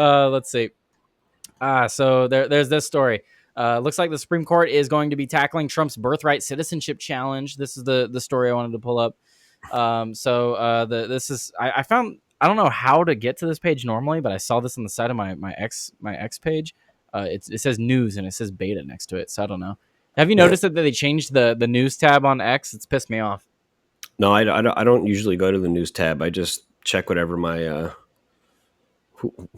Let's see. So there's this story. Looks like the Supreme Court is going to be tackling Trump's birthright citizenship challenge. This is the story I wanted to pull up. This is I found, I don't know how to get to this page normally, but I saw this on the side of my X page. It says news and it says beta next to it, so I don't know. Have you noticed that they changed the news tab on X? It's pissed me off. No, I don't usually go to the news tab. I just check whatever my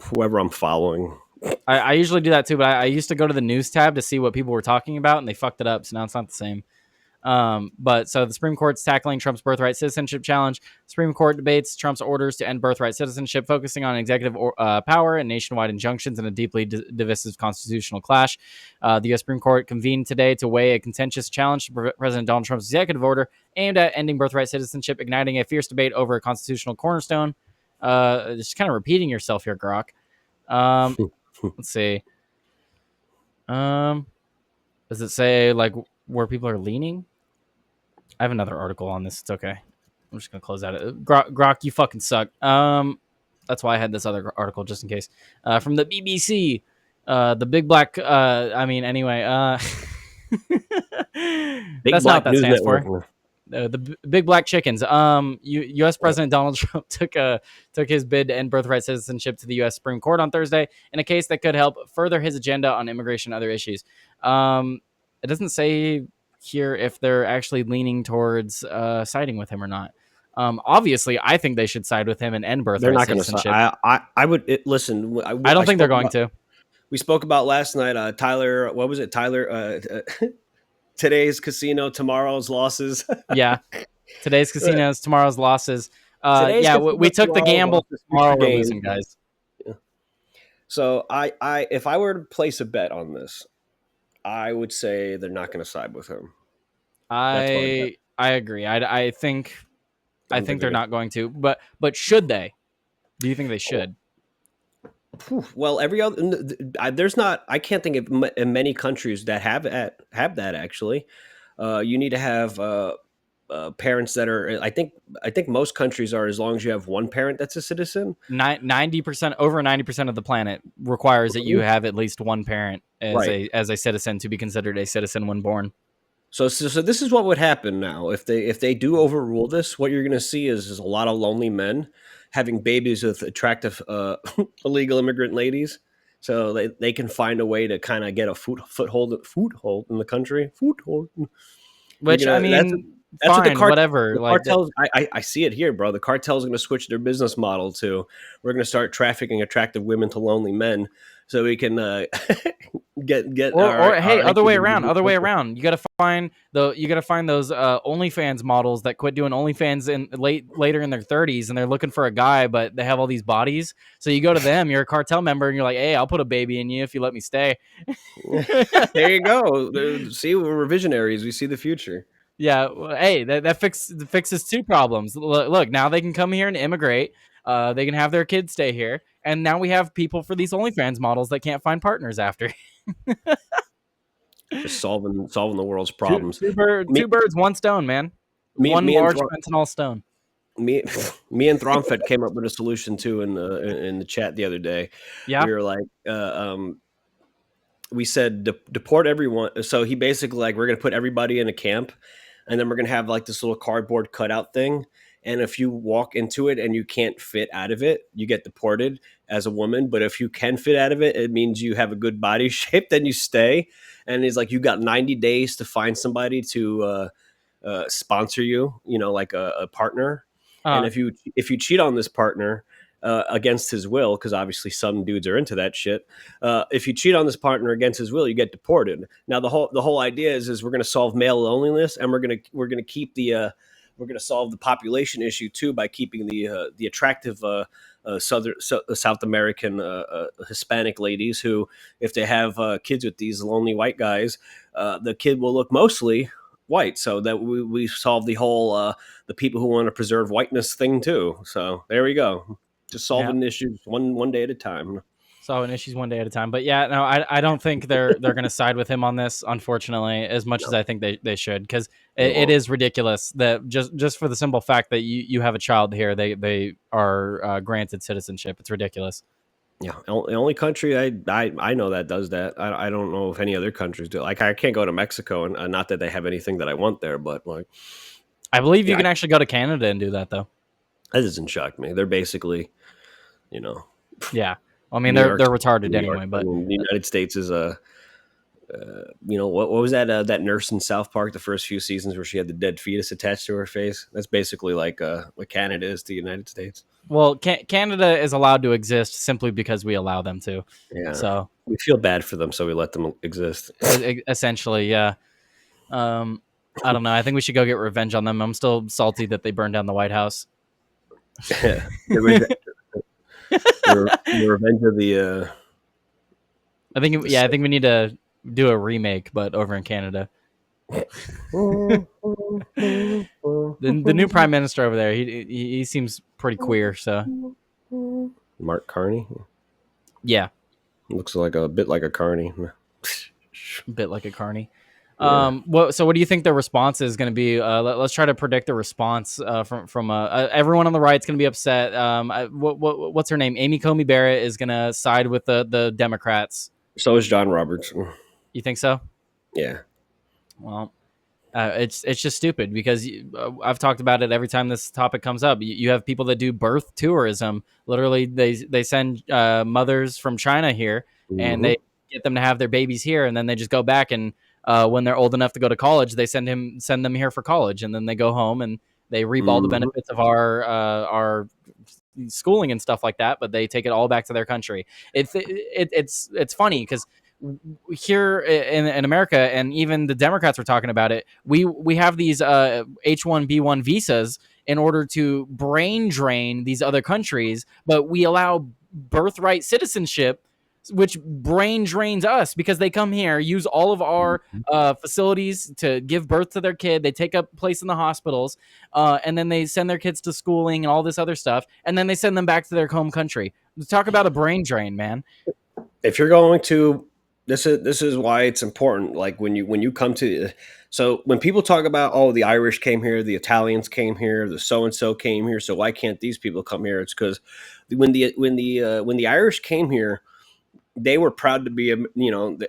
whoever I'm following. I usually do that too, but I used to go to the news tab to see what people were talking about, and they fucked it up, so now it's not the same. But so the Supreme Court's tackling Trump's birthright citizenship challenge. Supreme Court debates Trump's orders to end birthright citizenship, focusing on executive power and nationwide injunctions in a deeply divisive constitutional clash. The U.S. Supreme Court convened today to weigh a contentious challenge to President Donald Trump's executive order aimed at ending birthright citizenship, igniting a fierce debate over a constitutional cornerstone. Just kind of repeating yourself here, Grok. Let's see. Does it say like where people are leaning? I have another article on this. It's okay. I'm just gonna close out it. Grok, you fucking suck. That's why I had this other article just in case. From the BBC, the big black. Anyway. That's not what that stands for. The big black chickens. U.S. President Donald Trump took his bid to end birthright citizenship to the U.S. Supreme Court on Thursday in a case that could help further his agenda on immigration and other issues. It doesn't say here if they're actually leaning towards siding with him or not. Obviously, I think they should side with him and end birthright citizenship. I would listen. I don't think they're going to. We spoke about last night. Tyler, what was it? Tyler. Today's casino, tomorrow's losses. Yeah, today's casinos, tomorrow's losses. We took the gamble. Tomorrow we're losing, guys. Yeah. So if I were to place a bet on this, I would say they're not going to side with him. I agree. I think they're not going to. But should they? Do you think they should? Well, every other there's not. I can't think of many countries that have that actually. You need to have parents that are. I think most countries are, as long as you have one parent that's a citizen. 90%, over 90% of the planet requires that you have at least one parent as a citizen to be considered a citizen when born. So this is what would happen now if they do overrule this. What you're going to see is a lot of lonely men having babies with attractive illegal immigrant ladies, so they can find a way to kind of get a foothold in the country. Which, I mean, that's fine, whatever. The cartels, I see it here, bro. The cartel's going to switch their business model to, we're going to start trafficking attractive women to lonely men, so we can get other way around. You got to find those OnlyFans models that quit doing OnlyFans later in their 30s, and they're looking for a guy, but they have all these bodies. So you go to them, you're a cartel member, and you're like, hey, I'll put a baby in you if you let me stay. There you go. See, we're visionaries. We see the future. Yeah, hey, that fixes two problems. Look, now they can come here and immigrate. They can have their kids stay here, and now we have people for these OnlyFans models that can't find partners after. Just solving the world's problems. Two birds, one stone, man. One large fentanyl stone. Me and Thromfed came up with a solution too in the chat the other day. Yeah, we were like, we said deport everyone. So he basically, like, we're gonna put everybody in a camp, and then we're gonna have like this little cardboard cutout thing. And if you walk into it and you can't fit out of it, you get deported as a woman. But if you can fit out of it, it means you have a good body shape, then you stay. And it's like, you got 90 days to find somebody to sponsor you, like a partner. And if you cheat on this partner against his will, because obviously some dudes are into that shit. If you cheat on this partner against his will, you get deported. Now the whole idea is we're going to solve male loneliness, and we're going to keep we're going to solve the population issue too by keeping the attractive South American Hispanic ladies who, if they have kids with these lonely white guys, the kid will look mostly white. So that we solve the whole the people who want to preserve whiteness thing too. So there we go. Just solving issues one day at a time. Solving issues one day at a time. But yeah, no, I don't think they're going to side with him on this, unfortunately, as much as I think they should, because it is ridiculous that just for the simple fact that you have a child here, they are granted citizenship. It's ridiculous. Yeah, the only country I know that does that. I don't know if any other countries do. Like, I can't go to Mexico, and not that they have anything that I want there, but like, I believe you yeah, can actually go to Canada and do that though. that doesn't shock me. They're basically, you know, Yeah. Well, I mean, New they're York's retarded New York. anyway, I but mean, the United States is a, what was that that nurse in South Park the first few seasons where she had the dead fetus attached to her face? That's basically like what Canada is to the United States. well, Canada is allowed to exist simply because we allow them to. Yeah, So we feel bad for them, so we let them exist. essentially, yeah. Um, I don't know. I think we should go get revenge on them. I'm still salty that they burned down the White House. Yeah, the, the revenge of I think, the yeah, I think we need to do a remake, but over in Canada. The new prime minister over there, he seems pretty queer. So Mark Carney yeah, looks like a bit like a Carney. a bit like a carny. Yeah. What do you think the response is going to be? Let's try to predict the response from everyone on the right's going to be upset. What's her name? Amy Coney Barrett is going to side with the Democrats. So is John Roberts. You think so? Yeah. Well, it's just stupid because I've talked about it every time this topic comes up. You have people that do birth tourism. Literally, they send mothers from China here, and Hmm. they get them to have their babies here, and then they just go back and when they're old enough to go to college, they send them here for college, and then they go home and they reap all the Hmm. benefits of our schooling and stuff like that, but they take it all back to their country. It's funny because here in America, and even the Democrats were talking about it. We have these H-1B1 visas in order to brain drain these other countries, but we allow birthright citizenship, which brain drains us because they come here, use all of our facilities to give birth to their kid. They take up place in the hospitals, and then they send their kids to schooling and all this other stuff, and then they send them back to their home country. Talk about a brain drain, man. If you're going to, this is why it's important. Like when you come to, so when people talk about, oh, the Irish came here, the Italians came here, the so and so came here, so why can't these people come here? It's because when the Irish came here, they were proud to be,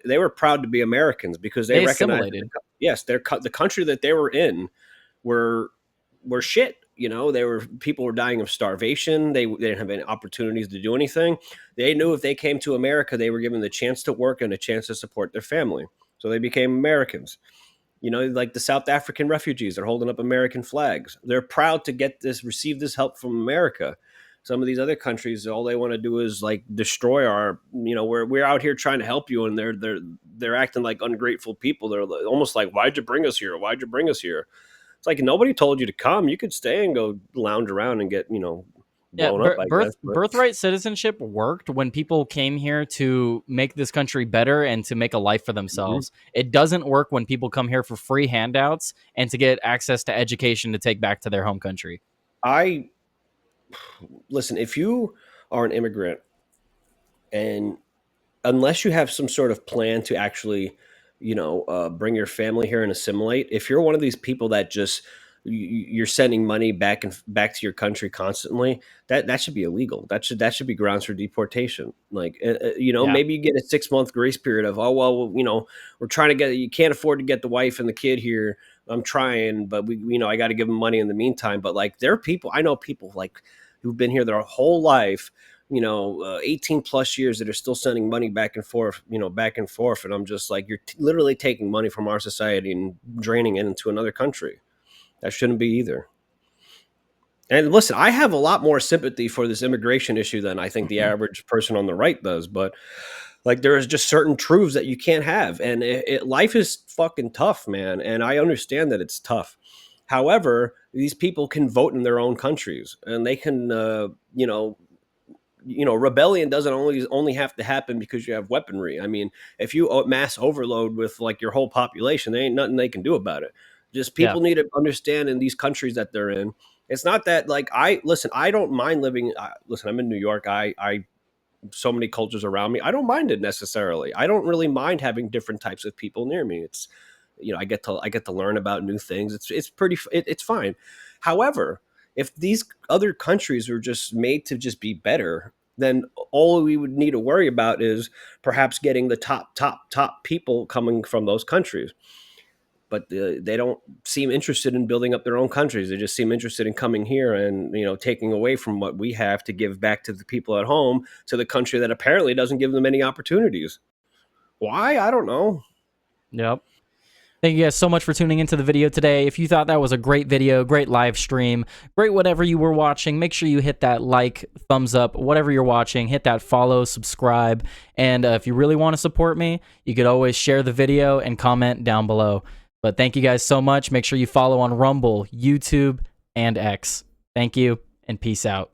they were proud to be Americans because they They recognized that assimilated. yes, the country that they were in were shit. They were people were dying of starvation. They didn't have any opportunities to do anything. They knew if they came to America, they were given the chance to work and a chance to support their family. So they became Americans. Like the South African refugees are holding up American flags. They're proud to receive this help from America. Some of these other countries, all they want to do is like destroy our. We're out here trying to help you, and they're acting like ungrateful people. They're almost like, why'd you bring us here? Why'd you bring us here? It's like nobody told you to come. You could stay and go lounge around and get Yeah, blown up, I guess. But birthright citizenship worked when people came here to make this country better and to make a life for mhm. themselves. It doesn't work when people come here for free handouts and to get access to education to take back to their home country. I listen. If you are an immigrant and unless you have some sort of plan to actually, bring your family here and assimilate, if you're one of these people that just you're sending money back and back to your country constantly, that should be illegal. That should be grounds for deportation. Like, Yeah. maybe you get a 6 month grace period of, oh well, we're trying to get, you can't afford to get the wife and the kid here. I'm trying, but I got to give them money in the meantime. But like, there are people I know, people like who've been here their whole life, 18 plus years, that are still sending money back and forth, back and forth. And I'm just like, you're literally taking money from our society and draining it into another country. That shouldn't be either. And listen, I have a lot more sympathy for this immigration issue than I think the average person on the right does. But like, there is just certain truths that you can't have. And life is fucking tough, man. And I understand that it's tough. However, these people can vote in their own countries and they can, rebellion doesn't only have to happen because you have weaponry. I mean, if you mass overload with like your whole population, there ain't nothing they can do about it. Just Yeah. people need to understand in these countries that they're in. It's not that like I don't mind living. Listen, I'm in New York. I so many cultures around me. I don't mind it necessarily. I don't really mind having different types of people near me. It's I get to learn about new things. It's pretty. It's fine. However, if these other countries are just made to just be better, then all we would need to worry about is perhaps getting the top people coming from those countries. But they don't seem interested in building up their own countries. They just seem interested in coming here and, you know, taking away from what we have to give back to the people at home, to the country that apparently doesn't give them any opportunities. Why? I don't know. Yep. Thank you guys so much for tuning into the video today. If you thought that was a great video, great live stream, great whatever you were watching, make sure you hit that like, thumbs up, whatever you're watching, hit that follow, subscribe, and if you really want to support me, you could always share the video and comment down below. But thank you guys so much. Make sure you follow on Rumble, YouTube, and X. Thank you, and peace out.